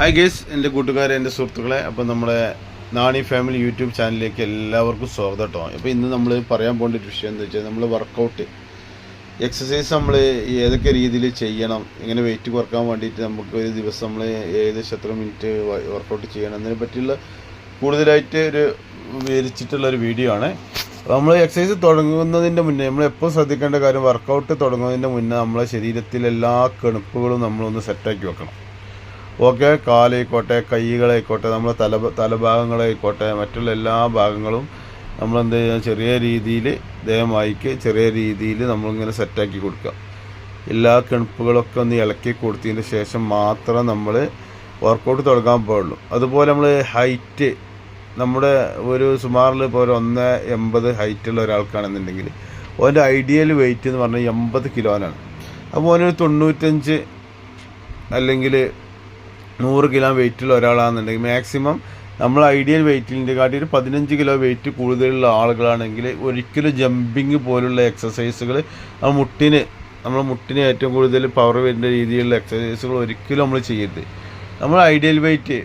Hi guys, എൻ്റെ കൂട്ടുകാരെ, എൻ്റെ സുഹൃത്തുക്കളെ. അപ്പോൾ നമ്മുടെ നാണി ഫാമിലി യൂട്യൂബ് ചാനലിലേക്ക് എല്ലാവർക്കും സ്വാഗതം കേട്ടോ. അപ്പോൾ ഇന്ന് നമ്മൾ പറയാൻ പോകേണ്ട ഒരു വിഷയം എന്താ വെച്ചാൽ, നമ്മൾ വർക്കൗട്ട് എക്സസൈസ് നമ്മൾ ഏതൊക്കെ രീതിയിൽ ചെയ്യണം, ഇങ്ങനെ വെയിറ്റ് കുറക്കാൻ വേണ്ടിയിട്ട് നമുക്ക് ഒരു ദിവസം നമ്മൾ ഏകദേശം എത്ര മിനിറ്റ് വർക്കൗട്ട് ചെയ്യണം എന്നതിനെ പറ്റിയുള്ള കൂടുതലായിട്ട് ഒരു വിവരിച്ചിട്ടുള്ളൊരു വീഡിയോ ആണ്. അപ്പോൾ നമ്മൾ എക്സസൈസ് തുടങ്ങുന്നതിൻ്റെ മുന്നേ നമ്മൾ എപ്പോൾ ശ്രദ്ധിക്കേണ്ട കാര്യം, വർക്കൗട്ട് തുടങ്ങുന്നതിൻ്റെ മുന്നേ നമ്മളെ ശരീരത്തിലെ എല്ലാ കണുപ്പുകളും നമ്മളൊന്ന് സെറ്റാക്കി വെക്കണം. ഓക്കെ, കാലായിക്കോട്ടെ, കൈകളായിക്കോട്ടെ, നമ്മളെ തലഭാഗങ്ങളായിക്കോട്ടെ, മറ്റുള്ള എല്ലാ ഭാഗങ്ങളും നമ്മളെന്ത് ചെയ്യുക, ചെറിയ രീതിയിൽ ദേഹമായിക്ക് ചെറിയ രീതിയിൽ നമ്മളിങ്ങനെ സെറ്റാക്കി കൊടുക്കുക. എല്ലാ കണുപ്പുകളൊക്കെ ഒന്ന് ഇളക്കി കൊടുത്തതിന് ശേഷം മാത്രം നമ്മൾ വർക്കൗട്ട് തുടങ്ങാൻ പാടുള്ളൂ. അതുപോലെ നമ്മൾ ഹൈറ്റ്, നമ്മുടെ ഒരു സുമാറിൽ ഇപ്പോൾ ഒരു 1.80 ഹൈറ്റുള്ള ഒരാൾക്കാണെന്നുണ്ടെങ്കിൽ അവൻ്റെ ഐഡിയൽ വെയിറ്റ് എന്ന് പറഞ്ഞാൽ 80 കിലോനാണ്. അപ്പോൾ അവനൊരു 95 അല്ലെങ്കിൽ 100 കിലോ വെയിറ്റുള്ള ഒരാളാണെന്നുണ്ടെങ്കിൽ മാക്സിമം നമ്മൾ ഐഡിയൽ വെയിറ്റിൻ്റെ കാട്ടി ഒരു 15 കിലോ വെയിറ്റ് കൂടുതലുള്ള ആളുകളാണെങ്കിൽ ഒരിക്കലും ജമ്പിങ് പോലുള്ള എക്സസൈസുകൾ നമ്മളെ മുട്ടിന് ഏറ്റവും കൂടുതൽ പവർ വരുന്ന രീതിയിലുള്ള എക്സസൈസുകൾ ഒരിക്കലും നമ്മൾ ചെയ്യരുത്. നമ്മൾ ഐഡിയൽ വെയിറ്റ്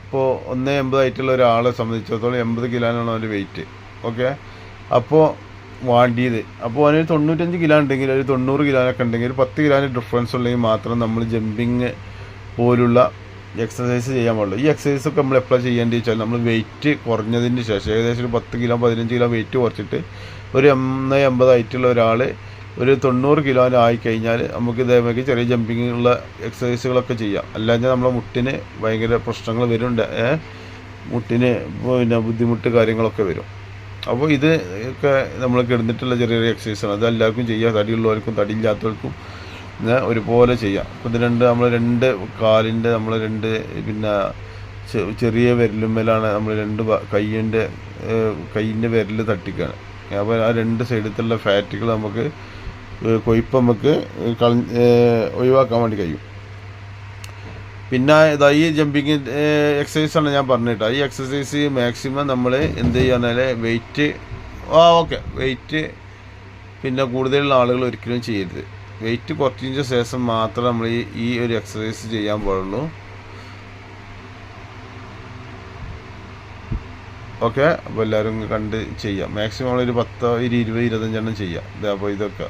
ഇപ്പോൾ 1.80 ആയിട്ടുള്ള ഒരാളെ സംബന്ധിച്ചിടത്തോളം 80 കിലോനാണ് അവൻ്റെ വെയിറ്റ്. ഓക്കെ, അപ്പോൾ വേണ്ടിയത്, അപ്പോൾ അവന് 95 കിലോ ഉണ്ടെങ്കിൽ ഒരു 90 കിലോനൊക്കെ ഉണ്ടെങ്കിൽ ഒരു 10 കിലോന് ഡിഫറൻസ് ഉണ്ടെങ്കിൽ മാത്രം നമ്മൾ ജമ്പിങ് പോലുള്ള എക്സസൈസ് ചെയ്യാൻ പാടുള്ളൂ. ഈ എക്സസൈസൊക്കെ നമ്മൾ എപ്പോഴാണ് ചെയ്യേണ്ടത് വെച്ചാൽ, നമ്മൾ വെയിറ്റ് കുറഞ്ഞതിന് ശേഷം ഏകദേശം ഒരു 10 കിലോ 15 കിലോ വെയിറ്റ് കുറച്ചിട്ട് ഒരു 1.80 ആയിട്ടുള്ള ഒരാൾ ഒരു 90 കിലോന് ആയിക്കഴിഞ്ഞാൽ നമുക്ക് ഇതേമാതിരി ചെറിയ ജമ്പിങ്ങുള്ള എക്സസൈസുകളൊക്കെ ചെയ്യാം. അല്ലാതെ നമ്മളെ മുട്ടിന് ഭയങ്കര പ്രശ്നങ്ങൾ വരുന്നുണ്ട്, മുട്ടിന് പിന്നെ ബുദ്ധിമുട്ട് കാര്യങ്ങളൊക്കെ വരും. അപ്പോൾ ഇത് ഒക്കെ നമ്മൾ കിടന്നിട്ടുള്ള ചെറിയ എക്സസൈസാണ്. അത് എല്ലാവർക്കും ചെയ്യാം, തടിയുള്ളവർക്കും തടിയില്ലാത്തവർക്കും ഒരുപോലെ ചെയ്യാം. അപ്പോൾ ഇത് നമ്മൾ രണ്ട് കാലിൻ്റെ നമ്മൾ പിന്നെ ചെറിയ വിരലുമ്മേലാണ് നമ്മൾ കൈയിൻ്റെ വിരൽ തട്ടിക്കുകയാണ്. അപ്പോൾ ആ രണ്ട് സൈഡിലത്തുള്ള ഫാറ്റുകൾ നമുക്ക് കൊഴുപ്പ് നമുക്ക് ഒഴിവാക്കാൻ വേണ്ടി കഴിയും. പിന്നെ ഈ ജമ്പിങ് എക്സസൈസാണ് ഞാൻ പറഞ്ഞിട്ട്. ഈ എക്സസൈസ് മാക്സിമം നമ്മൾ എന്ത് ചെയ്യാന്നാൽ വെയിറ്റ് പിന്നെ കൂടുതലുള്ള ആളുകൾ ഒരിക്കലും ചെയ്യരുത്. വെയിറ്റ് കുറച്ചതിന് ശേഷം മാത്രം നമ്മൾ ഈ ഒരു എക്സസൈസ് ചെയ്യാൻ പാടുള്ളൂ. ഓക്കെ, അപ്പോൾ എല്ലാവരും കണ്ട് ചെയ്യാം. മാക്സിമം നമ്മളൊരു 10, 20, 25 ചെയ്യാം. അപ്പോൾ ഇതൊക്കെ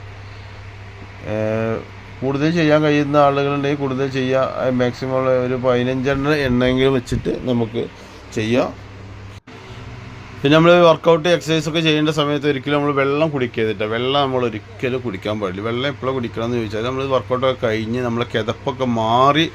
കൂടുതൽ ചെയ്യാൻ കഴിയുന്ന ആളുകളുണ്ടെങ്കിൽ കൂടുതൽ ചെയ്യാം. മാക്സിമം ഒരു 15 എണ്ണമെങ്കിലും വെച്ചിട്ട് നമുക്ക് ചെയ്യാം. പിന്നെ നമ്മൾ വർക്കൗട്ട് എക്സസൈസൊക്കെ ചെയ്യേണ്ട സമയത്ത് ഒരിക്കലും നമ്മൾ വെള്ളം കുടിക്കരുതിട്ട്. വെള്ളം നമ്മൾ ഒരിക്കലും കുടിക്കാൻ പാടില്ല. വെള്ളം എപ്പോഴും കുടിക്കണം എന്ന് ചോദിച്ചാൽ, നമ്മൾ വർക്കൗട്ടൊക്കെ കഴിഞ്ഞ് നമ്മളെ കിതപ്പൊക്കെ മാറി